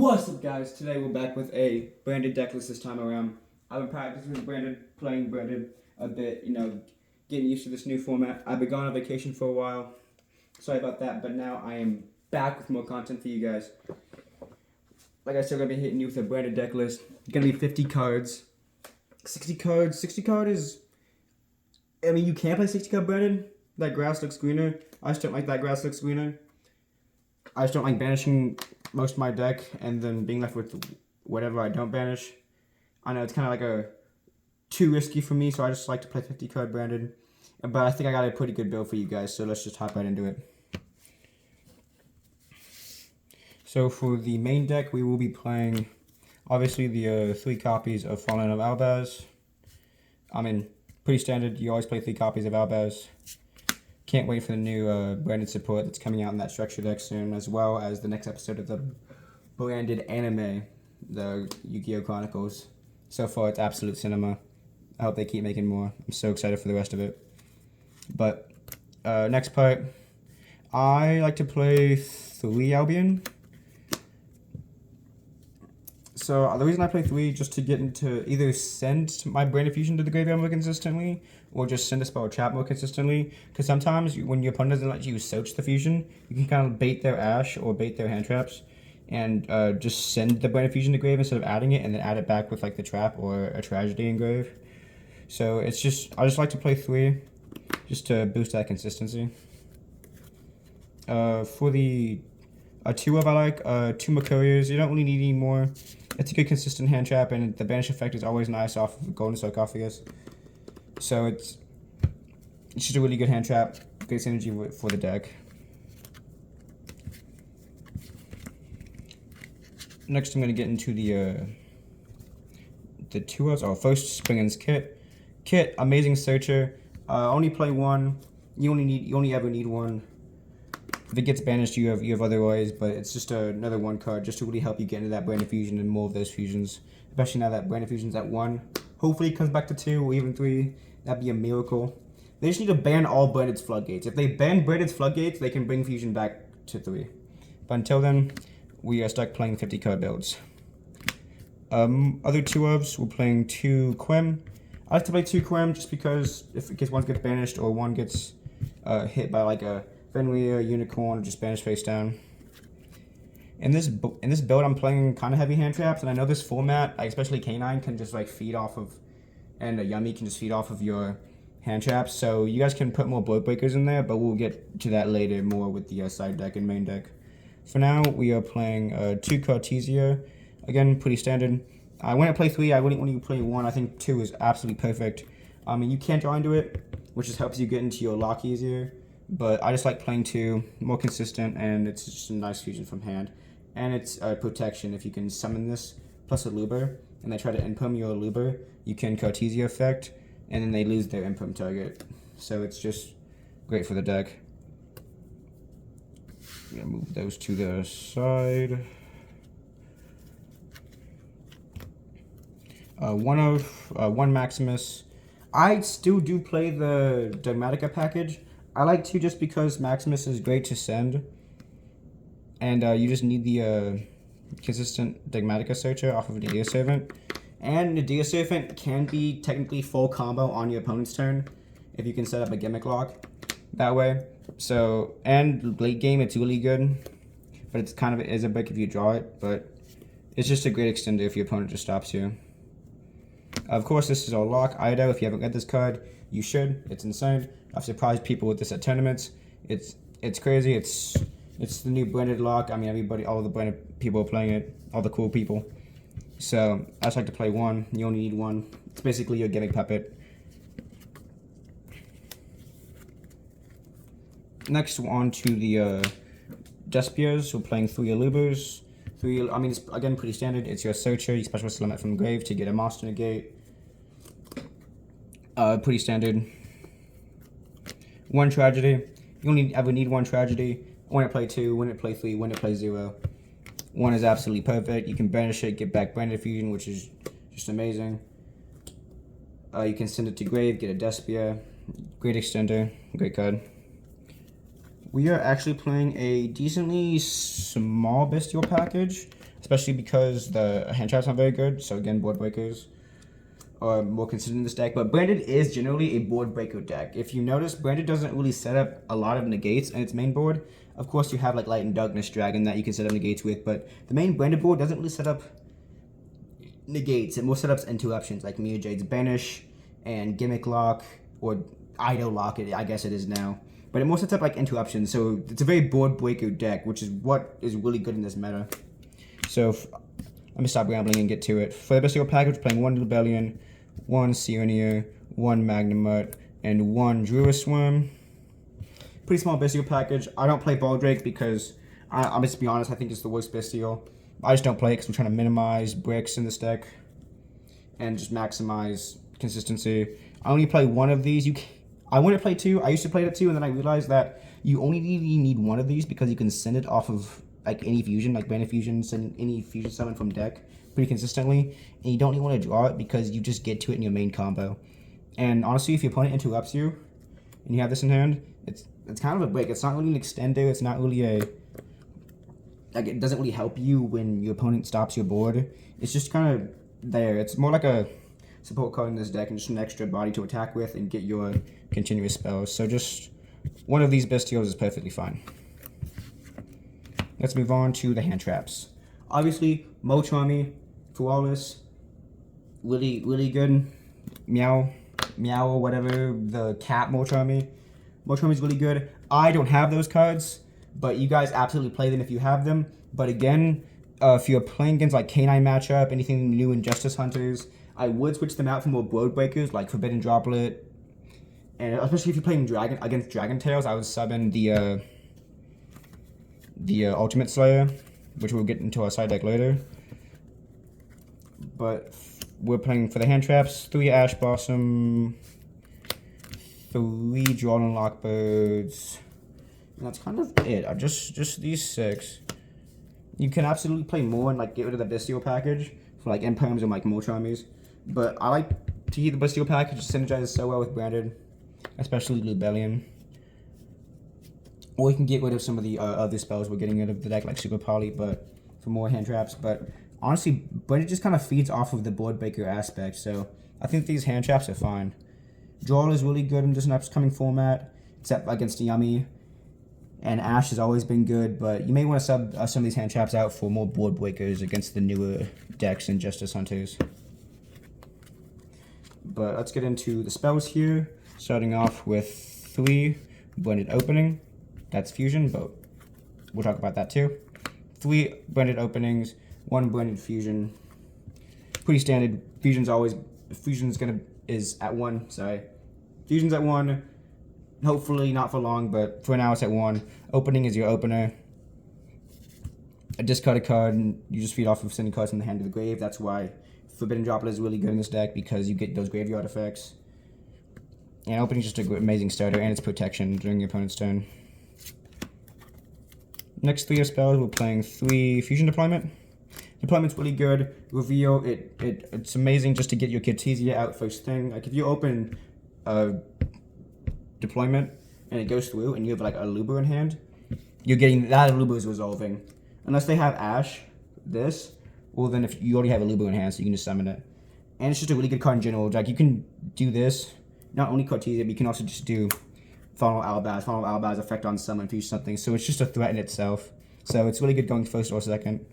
What's up, guys? Today we're back with a branded deck list this time around. I've been practicing with branded, playing branded a bit, getting used to this new format. I've been gone on vacation for a while. Sorry about that, but now I am back with more content for you guys. Like I said, we're going to be hitting you with a branded deck list. It's going to be 50 cards. 60 cards. 60 card is... I mean, you can play 60 card branded. That grass looks greener. I just don't like that grass looks greener. I just don't like banishing most of my deck and then being left with whatever I don't banish. I know it's kind of like too risky for me, so I just like to play 50 card branded. But I think I got a pretty good build for you guys, so let's just hop right into it. So for the main deck, we will be playing, obviously, the 3 copies of Fallen of Albaz. I mean, pretty standard. You always play 3 copies of Albaz. Can't wait for the new branded support that's coming out in that structure deck soon, as well as the next episode of the branded anime, the Yugioh Chronicles. So far, it's absolute cinema. I hope they keep making more. I'm so excited for the rest of it. But next part, I like to play 3 Albion. So the reason I play 3 just to get into either send my branded fusion to the graveyard more consistently, or just send a spell or trap more consistently. Because sometimes when your opponent doesn't let you search the fusion, you can kind of bait their ash or bait their hand traps, and just send the branded fusion to grave instead of adding it, and then add it back with like the trap or a tragedy in grave. So it's just I just like to play 3, just to boost that consistency. For the 2 of I like 2 Mercurials. You don't really need any more. It's a good consistent hand trap, and the banish effect is always nice off of Golden Sarcophagus. So it's just a really good hand trap, good synergy for the deck. Next, I'm going to get into the 2 ofs. Oh, first Springen's Kit. Kit, amazing searcher. Only play 1. You only ever need 1. If it gets banished, you have other ways, but it's just another 1 card just to really help you get into that branded fusion and more of those fusions. Especially now that branded fusion's at 1. Hopefully it comes back to 2 or even 3. That'd be a miracle. They just need to ban all Branded's floodgates. If they ban Branded's floodgates, they can bring fusion back to 3. But until then, we are stuck playing 50 card builds. Other 2 ofs, we're playing 2 Quem. I like to play 2 Quem just because if one gets banished or one gets hit by like a Fenrir, Unicorn, or just banished face down. In this build, I'm playing kind of heavy hand traps, and I know this format, especially K9, can just like feed off of, and Yummy can just feed off of your hand traps. So you guys can put more blood breakers in there, but we'll get to that later more with the side deck and main deck. For now, we are playing 2 Cartesia. Again, pretty standard. When I play 3, I wouldn't want you to play 1. I think 2 is absolutely perfect. I mean, you can't draw into it, which just helps you get into your lock easier. But I just like playing 2, more consistent, and it's just a nice fusion from hand. And it's protection. If you can summon this plus a Luber, and they try to imperm your Luber, you can Cartesia effect, and then they lose their imperm target. So it's just great for the deck. I'm gonna move those to the side. One Maximus. I still do play the Dogmatica package. I like to just because Maximus is great to send, and you just need the consistent Dogmatica searcher off of Nadia Servant. And Nadia Servant can be technically full combo on your opponent's turn if you can set up a gimmick lock that way. So, and late game it's really good, but it's kind of is a brick if you draw it, but it's just a great extender if your opponent just stops you. Of course, this is our lock. Ido, if you haven't read this card, you should. It's insane. I've surprised people with this at tournaments. It's crazy. It's the new branded lock. I mean, all the branded people are playing it. All the cool people. So I just like to play 1. You only need 1. It's basically your gimmick puppet. Next, on to the Despias. We're playing 3 Alubers. I mean, it's again pretty standard. It's your searcher. You special summon it from the grave to get a monster negate. Pretty standard. 1 tragedy. You only ever need 1 tragedy. When it play 2, when it play 3, when it play 0. 1 is absolutely perfect. You can banish it, get back branded fusion, which is just amazing. You can send it to grave, get a Despia. Great extender, great card. We are actually playing a decently small bestial package. especially because the hand traps aren't very good. So again, board breakers are more consistent in this deck. But Branded is generally a board breaker deck. If you notice, Branded doesn't really set up a lot of negates in its main board. Of course, you have like Light and Darkness Dragon that you can set up negates with, but the main Branded board doesn't really set up negates. It more setups into options like Mia Jade's Banish and Gimmick Lock, or Idol Lock, I guess it is now. But it more sets up like into options, so it's a very board breaker deck, which is what is really good in this meta. So let me stop rambling and get to it. For the bestial package, we're playing 1 Rebellion, 1 Seonier, 1 Magnamut, and 1 Druid Worm. Pretty small bestial package. I don't play Baldrake because, I'm just to be honest, I think it's the worst bestial. I just don't play it because I'm trying to minimize bricks in this deck and just maximize consistency. I only play one of these. I want to play 2. I used to play it 2, and then I realized that you only really need one of these because you can send it off of like any fusion, like Bandit Fusion, send any fusion summon from deck pretty consistently, and you don't even want to draw it because you just get to it in your main combo. And honestly, if your opponent interrupts you and you have this in hand, it's kind of a break. It's not really an extender. It's not really a it doesn't really help you when your opponent stops your board. It's just kind of there. It's more like a support card in this deck and just an extra body to attack with and get your continuous spells. So just one of these bestials is perfectly fine. Let's move on to the hand traps. Obviously, Mochami, Flawless, really good. Meow, or whatever, the cat Mochami. Mochami's really good. I don't have those cards, but you guys absolutely play them if you have them. But again, if you're playing against like K9 matchup, anything new in Justice Hunters, I would switch them out for more board breakers like Forbidden Droplet. And especially if you're playing against Dragon Tails, I would sub in the Ultimate Slayer, which we'll get into our side deck later. But we're playing for the hand traps, 3 Ash Blossom, 3 Drawn Lockbirds. And that's kind of it. Just these 6. You can absolutely play more and like get rid of the bestial package for like Imperms and like Mochamis. But I like to use the bestial package. It synergizes so well with Branded, especially Rebellion. Or you can get rid of some of the other spells we're getting rid of the deck, like Super Poly, but for more hand traps. But honestly, Branded just kind of feeds off of the board breaker aspect. So I think these hand traps are fine. Draw is really good in this upcoming format, except against Yummy. And Ash has always been good, but you may want to sub some of these hand traps out for more board breakers against the newer decks and Justice Hunters. But let's get into the spells here, starting off with 3 Blended Opening. That's Fusion, but we'll talk about that too. 3 Blended Openings, 1 Blended Fusion. Pretty standard. Fusion's at 1, sorry. Fusion's at 1. Hopefully not for long, but for now it's at 1. Opening is your opener. A discarded card, and you just feed off of sending cards from the hand to the grave. That's why Forbidden Droplet is really good in this deck, because you get those graveyard effects. And opening is just an amazing starter, and it's protection during your opponent's turn. Next 3 spells, we're playing 3 Fusion Deployment. Deployment's really good. Reveal, it's amazing just to get your Cartesia out first thing. Like if you open Deployment and it goes through and you have like a Luber in hand, you're getting that Luber is resolving. Unless they have Ash, well then if you already have a Luber in hand, so you can just summon it. And it's just a really good card in general. Like you can do this, not only Cartesia, but you can also just do Final Albaz effect on summon, fusion something. So it's just a threat in itself. So it's really good going first or second.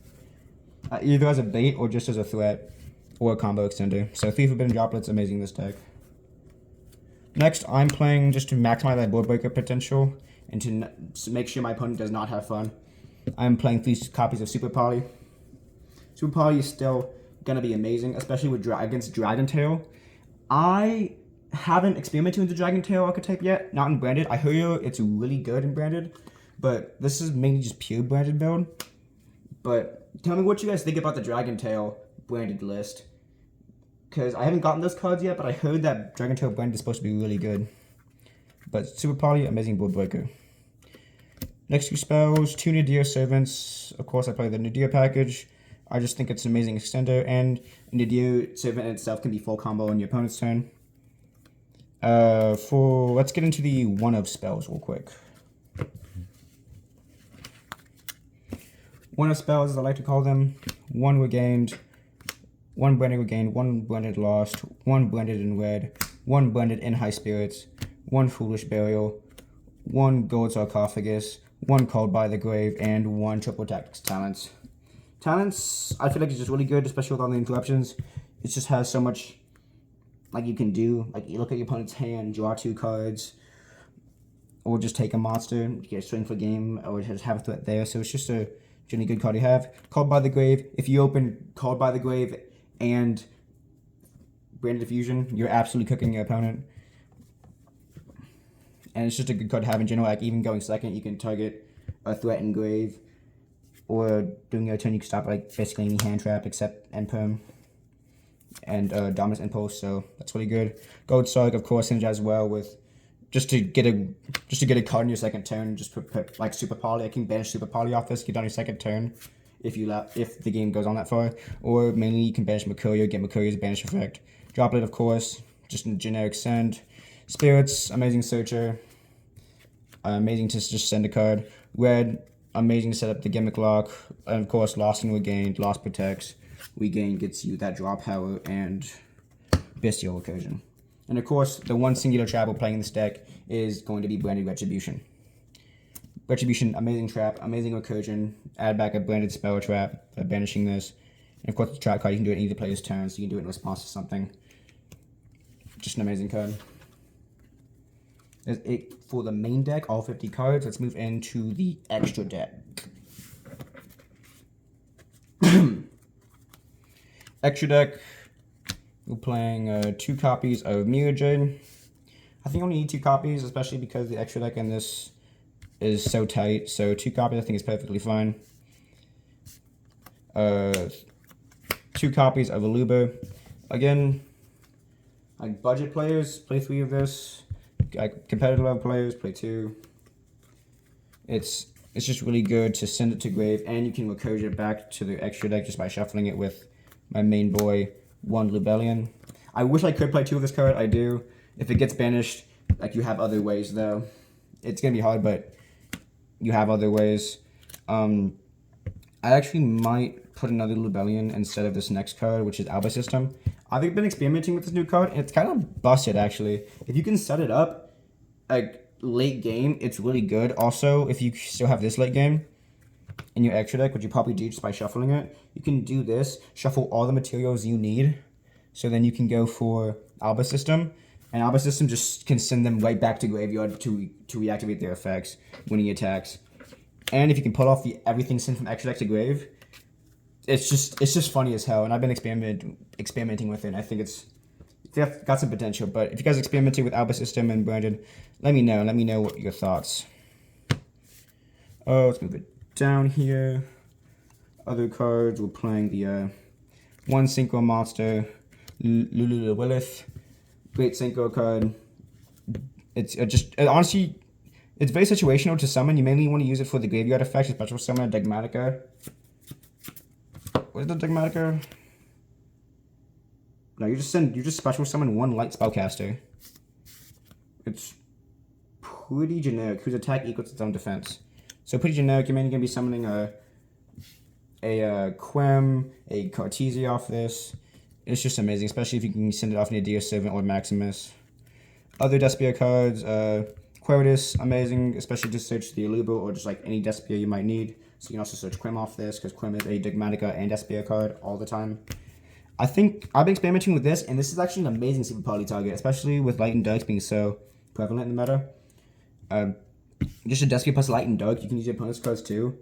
Either as a bait or just as a threat or a combo extender. So 3 Forbidden Droplets, amazing in this deck. Next, I'm playing just to maximize that board breaker potential and to make sure my opponent does not have fun. I'm playing 3 copies of Super Poly. Super Poly is still going to be amazing, especially with against Dragon Tail. I haven't experimented with the Dragon Tail archetype yet, not in Branded. I heard it's really good in Branded, but this is mainly just pure Branded build. But tell me what you guys think about the Dragon Tail Branded list. Because I haven't gotten those cards yet, but I heard that Dragon Tail Branded is supposed to be really good. But Super Poly, amazing board breaker. Next 2 spells, 2 Nadir Servants. Of course, I play the Nadir package. I just think it's an amazing extender, and Nadir Servant itself can be full combo on your opponent's turn. Let's get into the 1-of spells real quick. 1-of spells, as I like to call them. 1 regained, 1 branded regained, 1 branded lost, 1 branded in red, 1 branded in high spirits, 1 foolish burial, 1 gold sarcophagus, 1 called by the grave, and 1 triple tactics talents. Talents, I feel like it's just really good, especially with all the interruptions. It just has so much, like, you can do. Like, you look at your opponent's hand, draw 2 cards, or just take a monster, get a string for game, or just have a threat there. So it's just a generally good card to have. Called by the grave. If you open Called by the Grave and Branded Diffusion, you're absolutely cooking your opponent. And it's just a good card to have in general. Like, even going second, you can target a threat in grave. Or during your turn, you can stop like basically any hand trap except End Perm and Dominus Impulse. So that's really good. Gold Sarg, of course, synergize well with just to get a card in your second turn. Just put like Super Poly. I can banish Super Poly off this. Get on your second turn if the game goes on that far. Or mainly you can banish Mercurio. Get Mercurio's banish effect. Droplet, of course, just a generic send. Spirits, amazing searcher. Amazing to just send a card. Red, amazing to set up the gimmick lock. And of course, Lost and Regained. Lost protects. Regain gets you that draw power and Bestial Recursion. And of course, the one singular trap we're playing in this deck is going to be Branded Retribution. Retribution, amazing trap, amazing recursion. Add back a branded spell trap by banishing this. And of course, the trap card, you can do it in either player's turn, so you can do it in response to something. Just an amazing card. That's it for the main deck, all 50 cards. Let's move into the extra deck. Extra deck, we're playing 2 copies of Yugioh. I think I only need 2 copies, especially because the extra deck in this is so tight. So 2 copies I think is perfectly fine. 2 copies of Aluba. Again, like budget players, play 3 of this. Competitive level players, play 2. It's just really good to send it to grave, and you can recursion it back to the extra deck just by shuffling it with my main boy, 1 Lubellion. I wish I could play 2 of this card. I do. If it gets banished, like, you have other ways though. It's gonna be hard, but you have other ways. I actually might put another Lubellion instead of this next card, which is Alba System. I've been experimenting with this new card, and it's kind of busted, actually. If you can set it up, like, late game, it's really good. Also, if you still have this late game in your extra deck, which you probably do just by shuffling it, you can do this, shuffle all the materials you need, so then you can go for Alba System, and Alba System just can send them right back to graveyard to reactivate their effects when he attacks. And if you can pull off the everything sent from extra deck to grave, it's just funny as hell, and I've been experimenting with it, and I think it's got some potential. But if you guys experimented with Alba System and Brandon, let me know what your thoughts. Oh, let's move it down here. Other cards, we're playing the 1 Synchro Monster, Lulu Lilith. Great Synchro card. It's honestly, it's very situational to summon. You mainly want to use it for the graveyard effect, special summon Dogmatica. What is the Dogmatica? No, you just special summon 1 light spellcaster. It's pretty generic, whose attack equals its own defense. So pretty generic. You're mainly gonna be summoning a Quem, a Cartesia off this. It's just amazing, especially if you can send it off Nadir Servant or Maximus. Other Despia cards, Queritus, amazing, especially to search the Aluba or just like any Despia you might need. So you can also search Quem off this, because Quem is a Dogmatica and Despia card all the time. I think I've been experimenting with this, and this is actually an amazing Super Poly target, especially with Light and Dark being so prevalent in the meta. Just a Despia plus Light and Dark, you can use your opponent's cards too.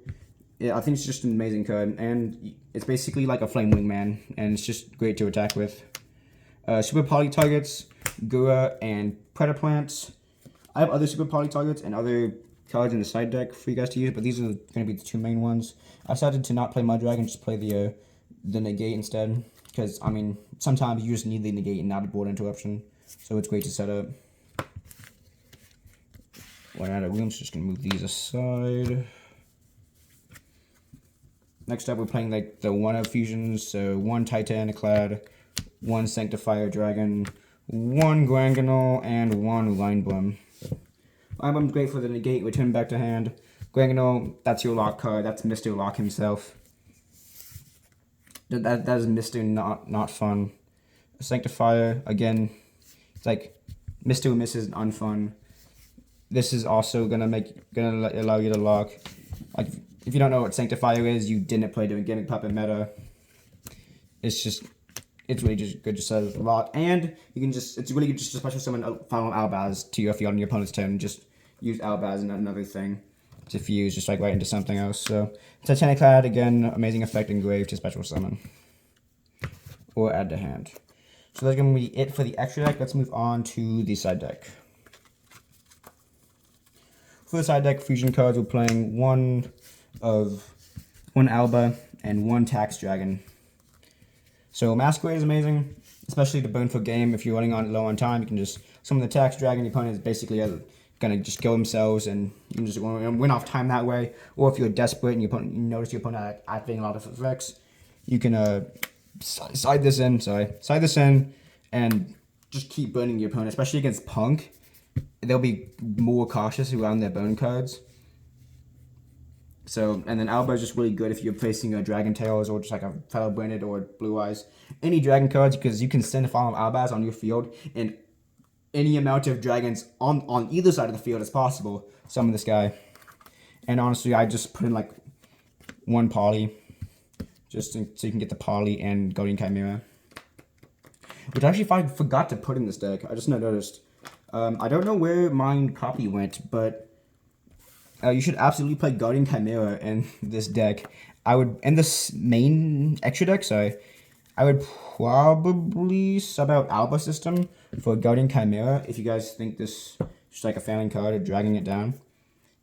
Yeah, I think it's just an amazing card, and it's basically like a Flame Wingman, and it's just great to attack with. Super Poly targets, Gura and Predaplant. I have other Super Poly targets and other cards in the side deck for you guys to use, but these are going to be the 2 main ones. I decided to not play Mud Dragon, just play the Negate instead, because, I mean, sometimes you just need the Negate and not a board interruption, so it's great to set up. When out of room, so just going to move these aside. Next up, we're playing like the 1-of fusions, so 1 Titaniclad, 1 Sanctifier Dragon, 1 Granganol, and 1 Linebloom. Linebloom's great for the negate, return back to hand. Granganol, that's your lock card, that's Mr. Lock himself. That is Mister not fun. Sanctifier again. It's like Mister and Mrs. unfun. This is also gonna allow you to lock. Like if you don't know what Sanctifier is, you didn't play doing Gimmick Puppet meta. It's really just good just as lock, and you can it's really good just to special summon Final Albaz to your field on your opponent's turn. Just use Albaz and another thing to fuse just like right into something else. So Titanic Clad again, amazing effect engraved to special summon or add to hand. So that's gonna be it for the extra deck. Let's move on to the side deck. For the side deck, fusion cards, we're playing one Alba and one Tax Dragon. So Masquerade is amazing, especially the burn for game. If you're running on low on time, you can just summon the Tax Dragon. Your opponent is basically gonna just kill themselves, and you can just win off time that way. Or if you're desperate and you notice your opponent activating a lot of effects, you can side this in, and just keep burning your opponent, especially against Punk. They'll be more cautious around their burn cards. So, and then Alba is just really good if you're facing Dragon Tails or just like a Fellow Branded or Blue Eyes. Any dragon cards, because you can send a Final Albaz on your field, and any amount of dragons on either side of the field as possible, summon this guy. And honestly, I just put in like one Poly, so you can get the Poly and Guardian Chimera. Which actually I forgot to put in this deck. I just noticed. I don't know where my copy went, but you should absolutely play Guardian Chimera in this deck. In this main extra deck, I would probably sub out Alba System for Guardian Chimera if you guys think this is just like a failing card or dragging it down.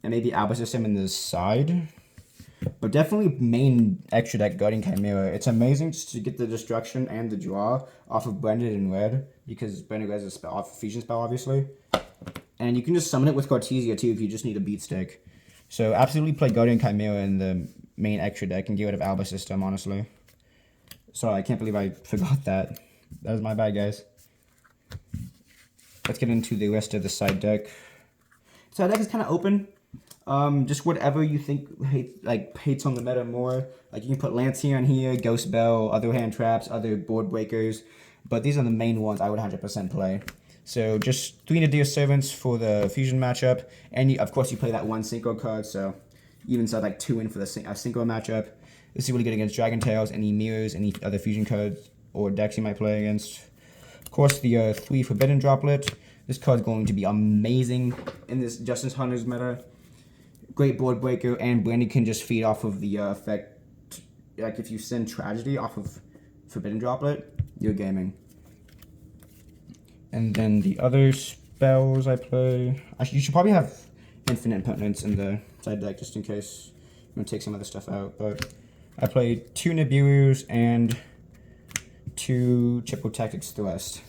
And maybe Alba System in the side. But definitely main extra deck Guardian Chimera. It's amazing just to get the destruction and the draw off of Branded and Red, because Branded Red is a spell, off fusion spell, obviously. And you can just summon it with Cartesia too if you just need a beat stick. So absolutely play Guardian Chimera in the main extra deck and get rid of Alba System, honestly. Sorry, I can't believe I forgot that. That was my bad, guys. Let's get into the rest of the side deck. Side deck is kind of open. Just whatever you think hates on the meta more. Like you can put Lancia on here, Ghost Bell, other hand traps, other board breakers. But these are the main ones I would 100% play. So just 3 Nadir Servants for the fusion matchup. And of course you play that one synchro card, so even so like 2 in for the synchro matchup. This is really good against Dragon Tails, any mirrors, any other fusion cards or decks you might play against. Of course the 3 Forbidden Droplet. This card's going to be amazing in this Justice Hunters meta. Great board breaker, and Brandy can just feed off of the effect. Like if you send Tragedy off of Forbidden Droplet, you're gaming. And then the other spells I play, you should probably have Infinite Impertinence in the side deck just in case you want to take some other stuff out. But I played 2 Nibiru's and 2 Triple Tactics Thrust.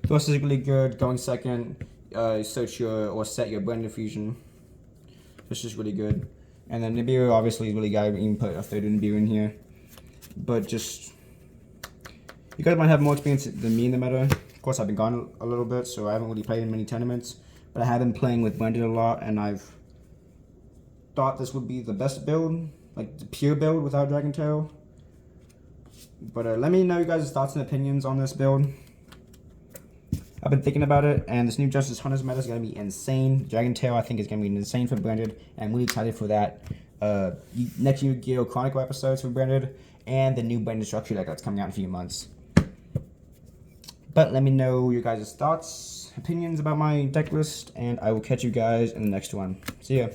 Thrust is really good. Going second, search or set your Branded Fusion. This is really good. And then Nibiru obviously is really good. You can put a 3rd Nibiru in here. But just, you guys might have more experience than me in the meta. Of course, I've been gone a little bit, so I haven't really played in many tournaments. But I have been playing with Branded a lot, and I've thought this would be the best build. Like the pure build without Dragon Tail. But let me know you guys' thoughts and opinions on this build. I've been thinking about it, and this new Justice Hunters meta is going to be insane. Dragon Tail, I think, is going to be insane for Branded, and I'm really excited for that. Next Yugioh Chronicle episodes for Branded, and the new Branded structure deck that's coming out in a few months. But let me know your guys' thoughts, opinions about my deck list, and I will catch you guys in the next one. See ya.